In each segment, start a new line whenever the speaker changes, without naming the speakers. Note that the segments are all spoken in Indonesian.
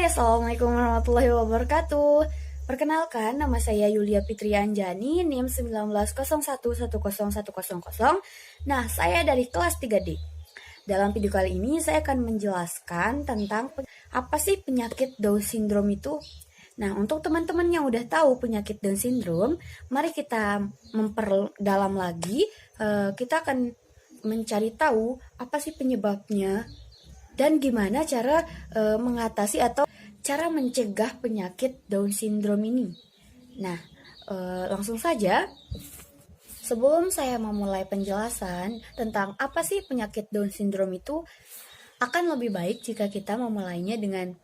Assalamualaikum warahmatullahi wabarakatuh. Perkenalkan, nama saya Yulia Fitri Anjani, NIM 1901101010. Nah, saya dari kelas 3D. Dalam video kali ini, saya akan menjelaskan tentang apa sih penyakit Down Syndrome itu. Nah, untuk teman-teman yang udah tahu penyakit Down Syndrome, mari kita memperdalam lagi. Kita akan mencari tahu apa sih penyebabnya, dan gimana cara mengatasi atau cara mencegah penyakit Down Syndrome ini. Nah, langsung saja. Sebelum saya memulai penjelasan tentang apa sih penyakit Down Syndrome itu, akan lebih baik jika kita memulainya dengan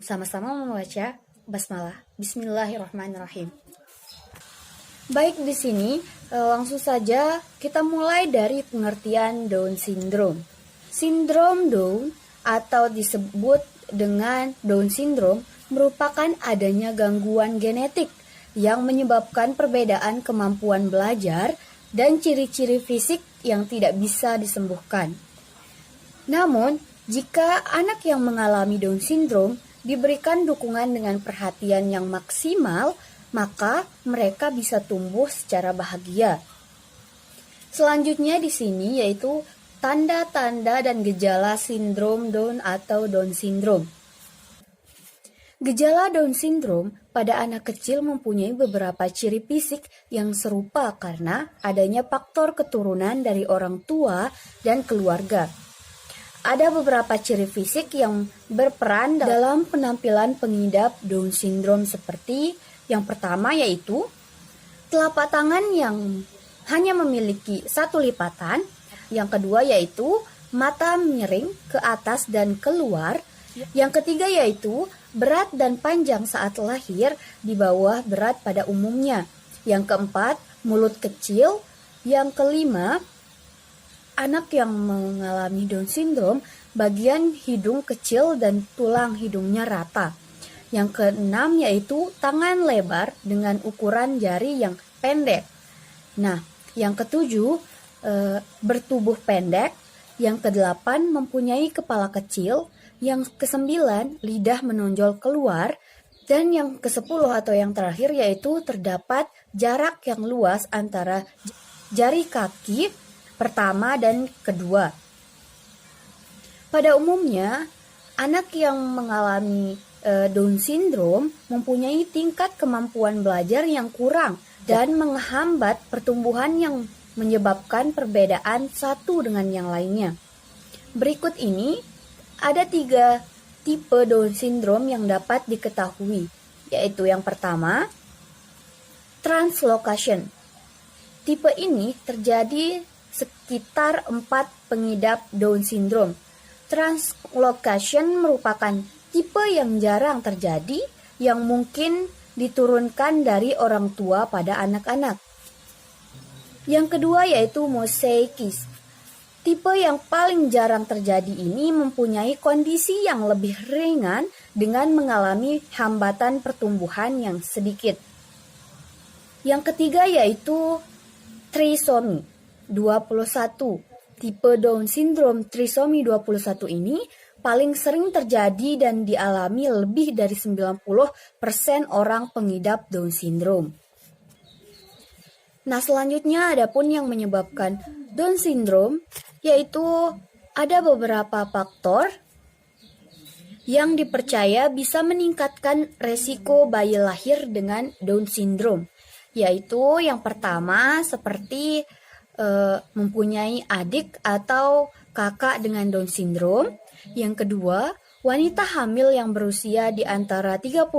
sama-sama membaca basmalah. Bismillahirrahmanirrahim. Baik, di sini langsung saja kita mulai dari pengertian Down Syndrome. Sindrom Down atau disebut dengan Down Syndrome merupakan adanya gangguan genetik yang menyebabkan perbedaan kemampuan belajar dan ciri-ciri fisik yang tidak bisa disembuhkan. Namun, jika anak yang mengalami Down Syndrome diberikan dukungan dengan perhatian yang maksimal, maka mereka bisa tumbuh secara bahagia. Selanjutnya di sini yaitu tanda-tanda dan gejala sindrom Down atau Down Syndrome. Gejala Down Syndrome pada anak kecil mempunyai beberapa ciri fisik yang serupa karena adanya faktor keturunan dari orang tua dan keluarga. Ada beberapa ciri fisik yang berperan dalam penampilan pengidap Down Syndrome seperti yang pertama yaitu telapak tangan yang hanya memiliki satu lipatan. Yang kedua yaitu mata miring ke atas dan keluar. Yang ketiga yaitu berat dan panjang saat lahir di bawah berat pada umumnya. Yang keempat, mulut kecil. Yang kelima, anak yang mengalami Down Syndrome bagian hidung kecil dan tulang hidungnya rata. Yang keenam yaitu tangan lebar dengan ukuran jari yang pendek. Nah, yang ketujuh bertubuh pendek. Yang kedelapan mempunyai kepala kecil. Yang kesembilan lidah menonjol keluar. Dan yang kesepuluh atau yang terakhir yaitu terdapat jarak yang luas antara jari kaki pertama dan kedua. Pada umumnya anak yang mengalami Down Syndrome mempunyai tingkat kemampuan belajar yang kurang dan menghambat pertumbuhan yang menyebabkan perbedaan satu dengan yang lainnya. Berikut ini ada 3 tipe Down Syndrome yang dapat diketahui, yaitu yang pertama, translocation. Tipe ini terjadi sekitar 4 pengidap Down Syndrome. Translocation merupakan tipe yang jarang terjadi yang mungkin diturunkan dari orang tua pada anak-anak. Yang kedua yaitu mosaikis. Tipe yang paling jarang terjadi ini mempunyai kondisi yang lebih ringan dengan mengalami hambatan pertumbuhan yang sedikit. Yang ketiga yaitu trisomi 21. Tipe Down Syndrome trisomi 21 ini paling sering terjadi dan dialami lebih dari 90% orang pengidap Down Syndrome. Nah, selanjutnya ada pun yang menyebabkan Down Syndrome, yaitu ada beberapa faktor yang dipercaya bisa meningkatkan resiko bayi lahir dengan Down Syndrome, yaitu yang pertama seperti mempunyai adik atau kakak dengan Down Syndrome. Yang kedua, wanita hamil yang berusia di antara 35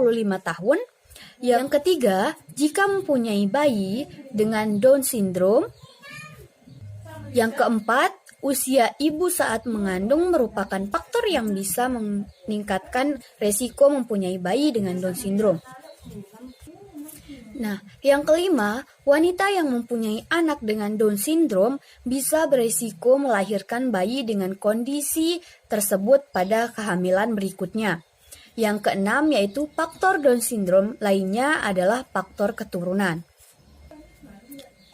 tahun. Yang ketiga, jika mempunyai bayi dengan Down Syndrome. Yang keempat, usia ibu saat mengandung merupakan faktor yang bisa meningkatkan resiko mempunyai bayi dengan Down Syndrome. Nah, yang kelima, wanita yang mempunyai anak dengan Down Syndrome bisa beresiko melahirkan bayi dengan kondisi tersebut pada kehamilan berikutnya. Yang keenam yaitu faktor Down Syndrome lainnya adalah faktor keturunan.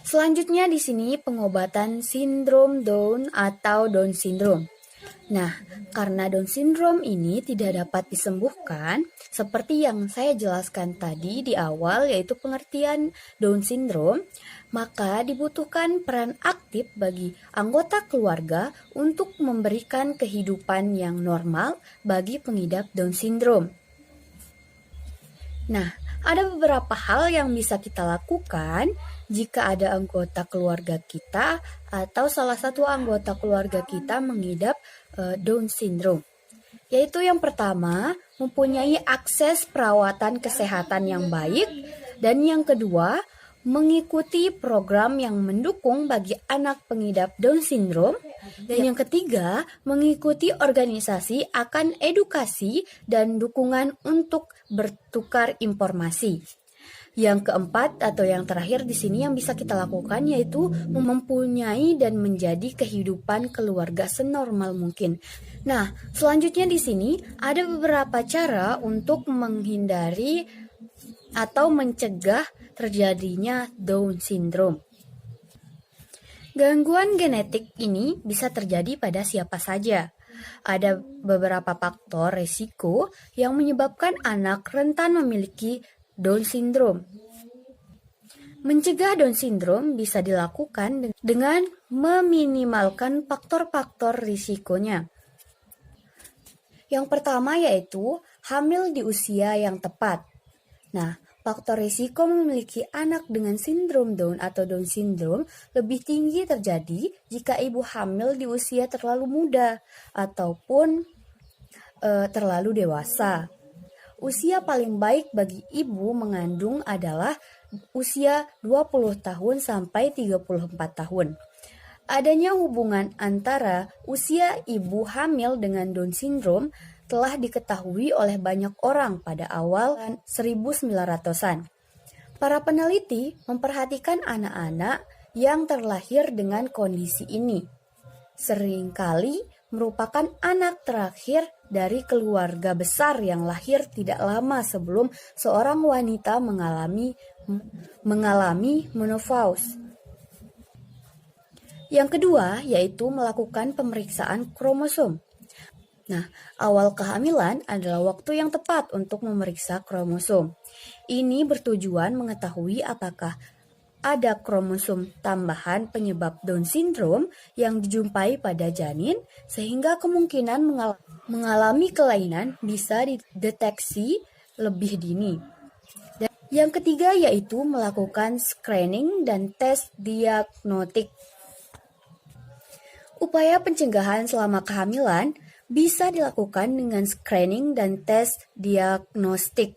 Selanjutnya di sini pengobatan sindrom Down atau Down Syndrome. Nah, karena Down syndrome ini tidak dapat disembuhkan, seperti yang saya jelaskan tadi di awal yaitu pengertian Down syndrome, maka dibutuhkan peran aktif bagi anggota keluarga untuk memberikan kehidupan yang normal bagi pengidap Down syndrome. Nah, ada beberapa hal yang bisa kita lakukan jika ada anggota keluarga kita atau salah satu anggota keluarga kita mengidap Down syndrome. Yaitu yang pertama, mempunyai akses perawatan kesehatan yang baik, dan yang kedua, mengikuti program yang mendukung bagi anak pengidap Down syndrome, dan yang ketiga, mengikuti organisasi akan edukasi dan dukungan untuk bertukar informasi. Yang keempat atau yang terakhir di sini yang bisa kita lakukan yaitu mempunyai dan menjadi kehidupan keluarga senormal mungkin. Nah, selanjutnya di sini ada beberapa cara untuk menghindari atau mencegah terjadinya Down syndrome. Gangguan genetik ini bisa terjadi pada siapa saja. Ada beberapa faktor risiko yang menyebabkan anak rentan memiliki Down syndrome. Mencegah Down syndrome bisa dilakukan dengan meminimalkan faktor-faktor risikonya. Yang pertama yaitu hamil di usia yang tepat. Nah, faktor risiko memiliki anak dengan sindrom Down atau Down syndrome lebih tinggi terjadi jika ibu hamil di usia terlalu muda ataupun terlalu dewasa. Usia paling baik bagi ibu mengandung adalah usia 20 tahun sampai 34 tahun. Adanya hubungan antara usia ibu hamil dengan Down syndrome telah diketahui oleh banyak orang pada awal 1900-an. Para peneliti memperhatikan anak-anak yang terlahir dengan kondisi ini. Seringkali merupakan anak terakhir dari keluarga besar yang lahir tidak lama sebelum seorang wanita mengalami menopause. Yang kedua yaitu melakukan pemeriksaan kromosom. Nah, awal kehamilan adalah waktu yang tepat untuk memeriksa kromosom. Ini bertujuan mengetahui apakah ada kromosom tambahan penyebab Down syndrome yang dijumpai pada janin, sehingga kemungkinan mengalami kelainan bisa dideteksi lebih dini. Dan yang ketiga yaitu melakukan screening dan tes diagnostik. Upaya pencegahan selama kehamilan bisa dilakukan dengan screening dan tes diagnostik.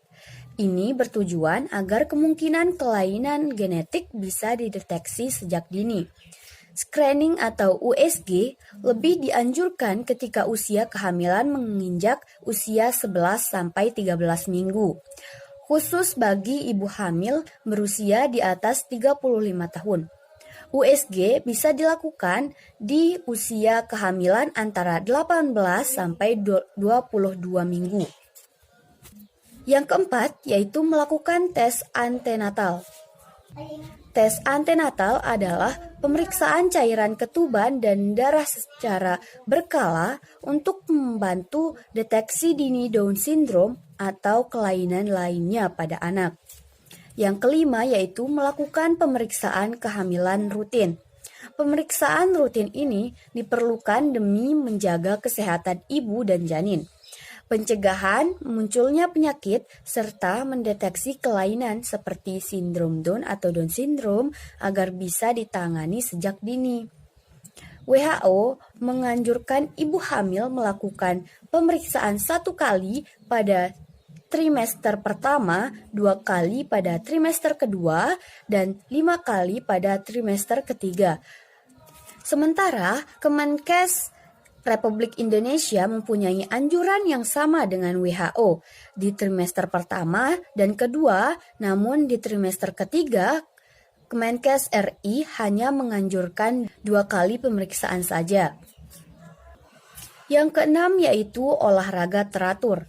Ini bertujuan agar kemungkinan kelainan genetik bisa dideteksi sejak dini. Screening atau USG lebih dianjurkan ketika usia kehamilan menginjak usia 11-13 minggu. Khusus bagi ibu hamil berusia di atas 35 tahun. USG bisa dilakukan di usia kehamilan antara 18 sampai 22 minggu. Yang keempat yaitu melakukan tes antenatal. Tes antenatal adalah pemeriksaan cairan ketuban dan darah secara berkala untuk membantu deteksi dini Down syndrome atau kelainan lainnya pada anak. Yang kelima yaitu melakukan pemeriksaan kehamilan rutin. Pemeriksaan rutin ini diperlukan demi menjaga kesehatan ibu dan janin. Pencegahan munculnya penyakit serta mendeteksi kelainan seperti sindrom Down atau Down syndrome agar bisa ditangani sejak dini. WHO menganjurkan ibu hamil melakukan pemeriksaan 1 kali pada trimester pertama, 2 kali pada trimester kedua, dan 5 kali pada trimester ketiga. Sementara Kemenkes Republik Indonesia mempunyai anjuran yang sama dengan WHO di trimester pertama dan kedua, namun di trimester ketiga, Kemenkes RI hanya menganjurkan 2 kali pemeriksaan saja. Yang keenam yaitu olahraga teratur.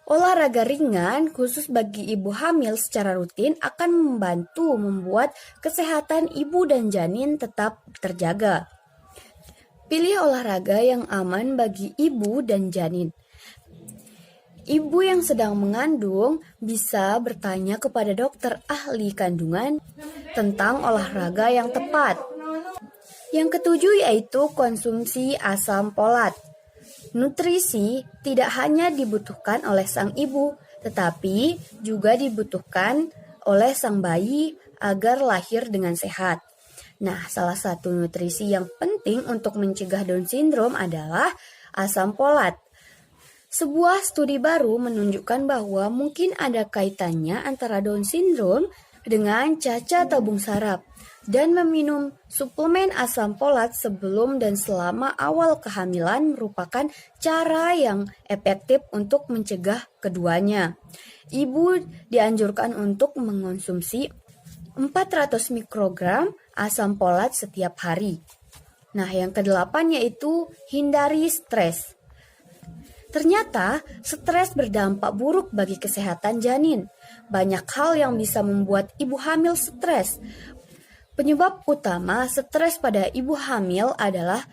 Olahraga ringan khusus bagi ibu hamil secara rutin akan membantu membuat kesehatan ibu dan janin tetap terjaga. Pilih olahraga yang aman bagi ibu dan janin. Ibu yang sedang mengandung bisa bertanya kepada dokter ahli kandungan tentang olahraga yang tepat. Yang ketujuh yaitu konsumsi asam folat. Nutrisi tidak hanya dibutuhkan oleh sang ibu, tetapi juga dibutuhkan oleh sang bayi agar lahir dengan sehat. Nah, salah satu nutrisi yang penting untuk mencegah Down syndrome adalah asam folat. Sebuah studi baru menunjukkan bahwa mungkin ada kaitannya antara Down syndrome dengan cacat tabung saraf dan meminum suplemen asam folat sebelum dan selama awal kehamilan merupakan cara yang efektif untuk mencegah keduanya. Ibu dianjurkan untuk mengonsumsi 400 mikrogram asam folat setiap hari. Nah, yang kedelapan yaitu hindari stres. Ternyata, stres berdampak buruk bagi kesehatan janin. Banyak hal yang bisa membuat ibu hamil stres. Penyebab utama stres pada ibu hamil adalah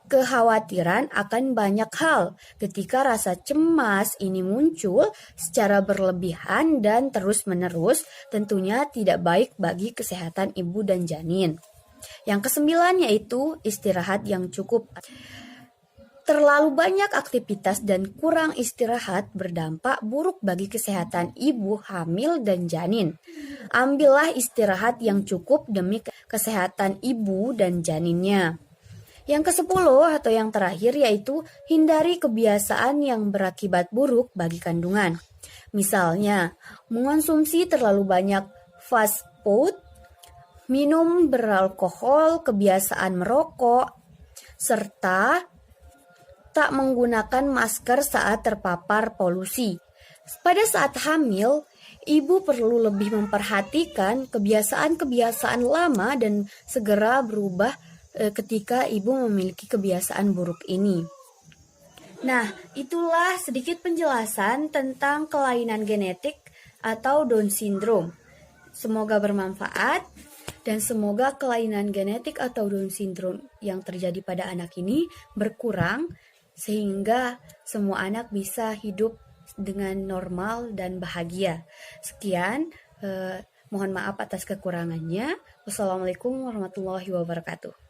kekhawatiran akan banyak hal. Ketika rasa cemas ini muncul secara berlebihan dan terus-menerus, tentunya tidak baik bagi kesehatan ibu dan janin. Yang kesembilan yaitu istirahat yang cukup. Terlalu banyak aktivitas dan kurang istirahat berdampak buruk bagi kesehatan ibu hamil dan janin. Ambillah istirahat yang cukup demi kesehatan ibu dan janinnya. Yang ke-10 atau yang terakhir yaitu hindari kebiasaan yang berakibat buruk bagi kandungan. Misalnya, mengonsumsi terlalu banyak fast food, minum beralkohol, kebiasaan merokok, serta tak menggunakan masker saat terpapar polusi. Pada saat hamil, ibu perlu lebih memperhatikan kebiasaan-kebiasaan lama dan segera berubah ketika ibu memiliki kebiasaan buruk ini. Nah, itulah sedikit penjelasan tentang kelainan genetik atau Down syndrome. Semoga bermanfaat dan semoga kelainan genetik atau Down syndrome yang terjadi pada anak ini berkurang sehingga semua anak bisa hidup dengan normal dan bahagia. Sekian, mohon maaf atas kekurangannya. Wassalamualaikum warahmatullahi wabarakatuh.